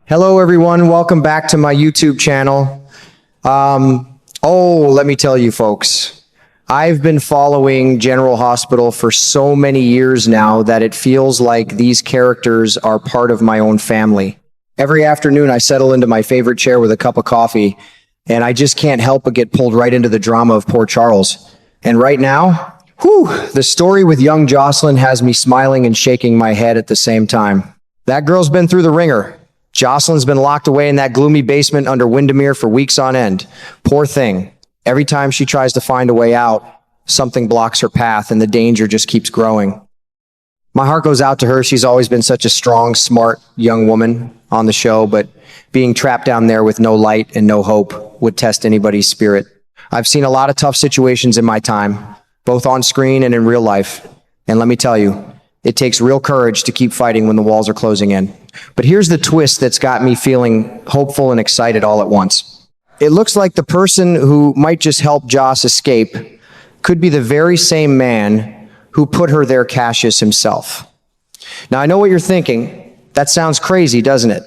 Hello, everyone. Welcome back to my YouTube channel. Let me tell you, folks, I've been following General Hospital for so many years now that it feels like these characters are part of my own family. Every afternoon, I settle into my favorite chair with a cup of coffee, and I just can't help but get pulled right into the drama of poor Charles. And right now, the story with young Jocelyn has me smiling and shaking my head at the same time. That girl's been through the ringer. Jocelyn's been locked away in that gloomy basement under Windermere for weeks on end. Poor thing. Every time she tries to find a way out, something blocks her path and the danger just keeps growing. My heart goes out to her. She's always been such a strong, smart young woman on the show, but being trapped down there with no light and no hope would test anybody's spirit. I've seen a lot of tough situations in my time, both on screen and in real life. And let me tell you, it takes real courage to keep fighting when the walls are closing in. But here's the twist that's got me feeling hopeful and excited all at once. It looks like the person who might just help Joss escape could be the very same man who put her there, Cassius himself. Now, I know what you're thinking. That sounds crazy, doesn't it?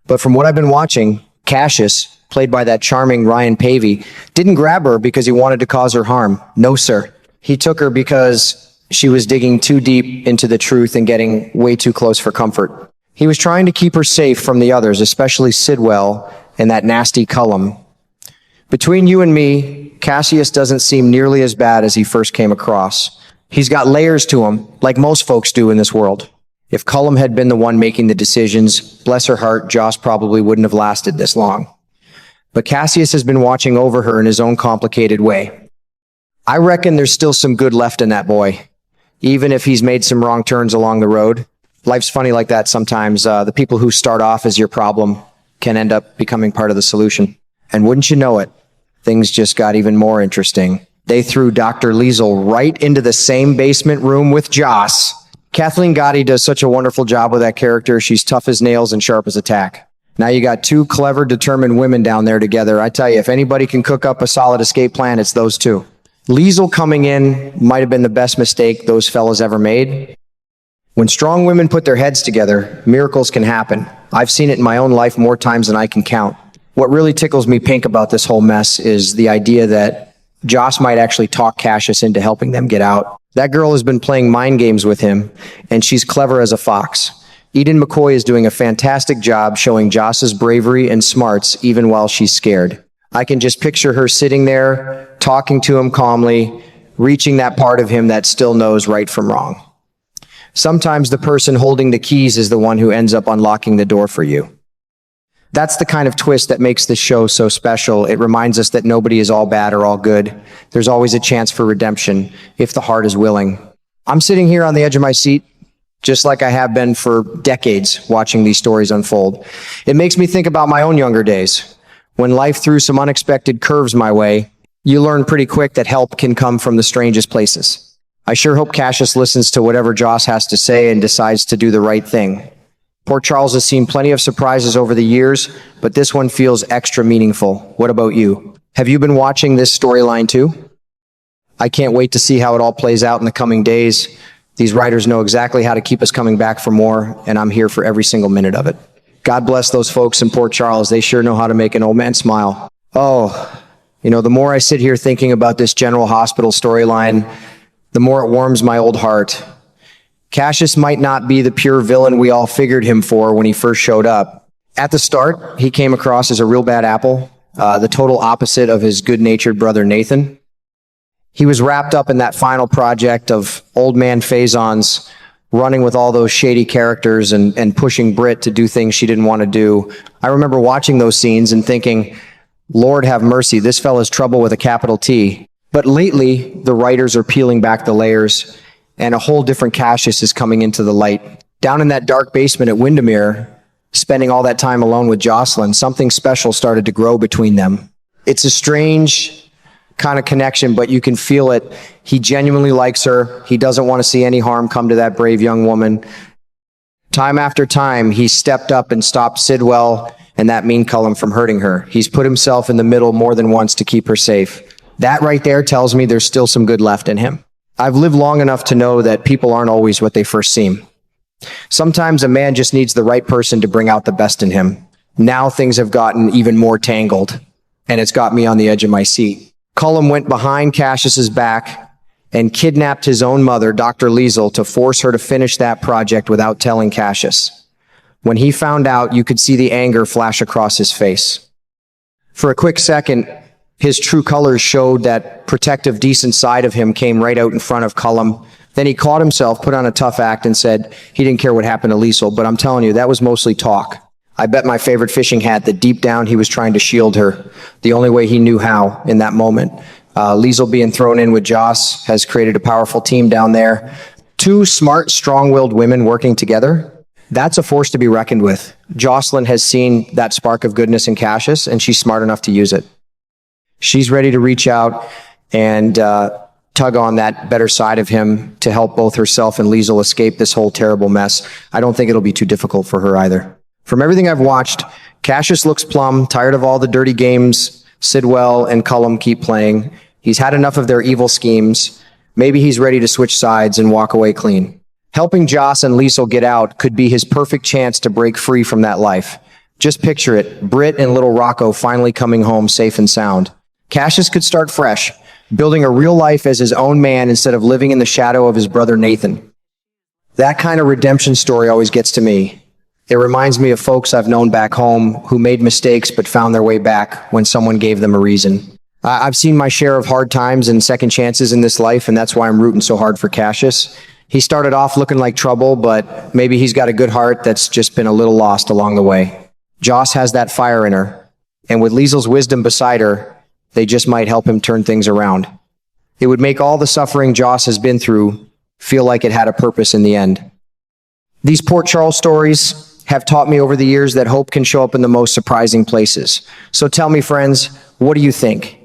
But from what I've been watching, Cassius, played by that charming Ryan Pavey, didn't grab her because he wanted to cause her harm. No, sir. He took her because she was digging too deep into the truth and getting way too close for comfort. He was trying to keep her safe from the others, especially Sidwell and that nasty Cullum. Between you and me, Cassius doesn't seem nearly as bad as he first came across. He's got layers to him, like most folks do in this world. If Cullum had been the one making the decisions, bless her heart, Joss probably wouldn't have lasted this long. But Cassius has been watching over her in his own complicated way. I reckon there's still some good left in that boy, even if he's made some wrong turns along the road. Life's funny like that sometimes. The people who start off as your problem can end up becoming part of the solution. And wouldn't you know it, things just got even more interesting. They threw Dr. Liesel right into the same basement room with Joss. Kathleen Gotti does such a wonderful job with that character. She's tough as nails and sharp as a tack. Now you got two clever, determined women down there together. I tell you, if anybody can cook up a solid escape plan, it's those two. Liesel coming in might have been the best mistake those fellas ever made. When strong women put their heads together, miracles can happen. I've seen it in my own life more times than I can count. What really tickles me pink about this whole mess is the idea that Joss might actually talk Cassius into helping them get out. That girl has been playing mind games with him, and she's clever as a fox. Eden McCoy is doing a fantastic job showing Joss's bravery and smarts even while she's scared. I can just picture her sitting there, talking to him calmly, reaching that part of him that still knows right from wrong. Sometimes the person holding the keys is the one who ends up unlocking the door for you. That's the kind of twist that makes this show so special. It reminds us that nobody is all bad or all good. There's always a chance for redemption if the heart is willing. I'm sitting here on the edge of my seat, just like I have been for decades, watching these stories unfold. It makes me think about my own younger days. When life threw some unexpected curves my way, you learn pretty quick that help can come from the strangest places. I sure hope Cassius listens to whatever Joss has to say and decides to do the right thing. Poor Charles has seen plenty of surprises over the years, but this one feels extra meaningful. What about you? Have you been watching this storyline too? I can't wait to see how it all plays out in the coming days. These writers know exactly how to keep us coming back for more, and I'm here for every single minute of it. God bless those folks in Port Charles. They sure know how to make an old man smile. The more I sit here thinking about this General Hospital storyline, the more it warms my old heart. Cassius might not be the pure villain we all figured him for when he first showed up. At the start, he came across as a real bad apple, the total opposite of his good-natured brother Nathan. He was wrapped up in that final project of old man Faison's running with all those shady characters and pushing Britt to do things she didn't want to do. I remember watching those scenes and thinking, Lord have mercy, this fella's trouble with a capital T. But lately, the writers are peeling back the layers, and a whole different Cassius is coming into the light. Down in that dark basement at Windermere, spending all that time alone with Jocelyn, something special started to grow between them. It's a strange kind of connection, but you can feel it. He genuinely likes her. He doesn't want to see any harm come to that brave young woman. Time after time, he stepped up and stopped Sidwell and that mean Cullum from hurting her. He's put himself in the middle more than once to keep her safe. That right there tells me there's still some good left in him. I've lived long enough to know that people aren't always what they first seem. Sometimes a man just needs the right person to bring out the best in him. Now things have gotten even more tangled, and it's got me on the edge of my seat. Cullum went behind Cassius's back and kidnapped his own mother, Dr. Liesel, to force her to finish that project without telling Cassius. When he found out, you could see the anger flash across his face. For a quick second, his true colors showed. That protective, decent side of him came right out in front of Cullum. Then he caught himself, put on a tough act, and said he didn't care what happened to Liesel, but I'm telling you, that was mostly talk. I bet my favorite fishing hat that deep down he was trying to shield her, the only way he knew how in that moment. Liesel being thrown in with Joss has created a powerful team down there. Two smart, strong-willed women working together. That's a force to be reckoned with. Jocelyn has seen that spark of goodness in Cassius, and she's smart enough to use it. She's ready to reach out and tug on that better side of him to help both herself and Liesel escape this whole terrible mess. I don't think it'll be too difficult for her either. From everything I've watched, Cassius looks plumb, tired of all the dirty games Sidwell and Cullum keep playing. He's had enough of their evil schemes. Maybe he's ready to switch sides and walk away clean. Helping Joss and Liesel get out could be his perfect chance to break free from that life. Just picture it, Britt and little Rocco finally coming home safe and sound. Cassius could start fresh, building a real life as his own man instead of living in the shadow of his brother Nathan. That kind of redemption story always gets to me. It reminds me of folks I've known back home who made mistakes but found their way back when someone gave them a reason. I've seen my share of hard times and second chances in this life, and that's why I'm rooting so hard for Cassius. He started off looking like trouble, but maybe he's got a good heart that's just been a little lost along the way. Joss has that fire in her, and with Liesel's wisdom beside her, they just might help him turn things around. It would make all the suffering Joss has been through feel like it had a purpose in the end. These Port Charles stories have taught me over the years that hope can show up in the most surprising places. So tell me, friends, what do you think?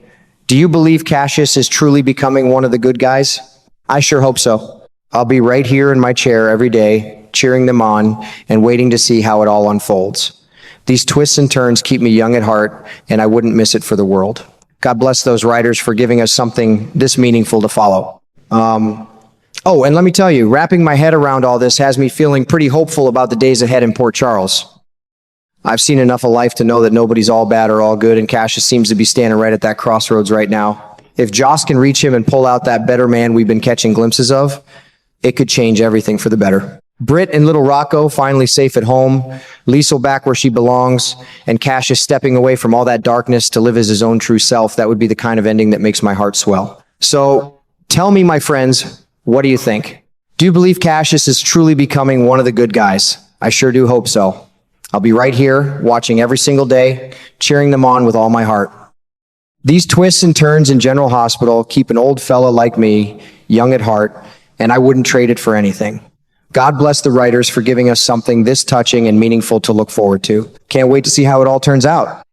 Do you believe Cassius is truly becoming one of the good guys? I sure hope so. I'll be right here in my chair every day, cheering them on and waiting to see how it all unfolds. These twists and turns keep me young at heart, and I wouldn't miss it for the world. God bless those writers for giving us something this meaningful to follow. Oh, and let me tell you, wrapping my head around all this has me feeling pretty hopeful about the days ahead in Port Charles. I've seen enough of life to know that nobody's all bad or all good, and Cassius seems to be standing right at that crossroads right now. If Joss can reach him and pull out that better man we've been catching glimpses of, it could change everything for the better. Britt and little Rocco finally safe at home, Liesel back where she belongs, and Cassius stepping away from all that darkness to live as his own true self. That would be the kind of ending that makes my heart swell. So tell me, my friends, what do you think? Do you believe Cassius is truly becoming one of the good guys? I sure do hope so. I'll be right here, watching every single day, cheering them on with all my heart. These twists and turns in General Hospital keep an old fella like me young at heart, and I wouldn't trade it for anything. God bless the writers for giving us something this touching and meaningful to look forward to. Can't wait to see how it all turns out.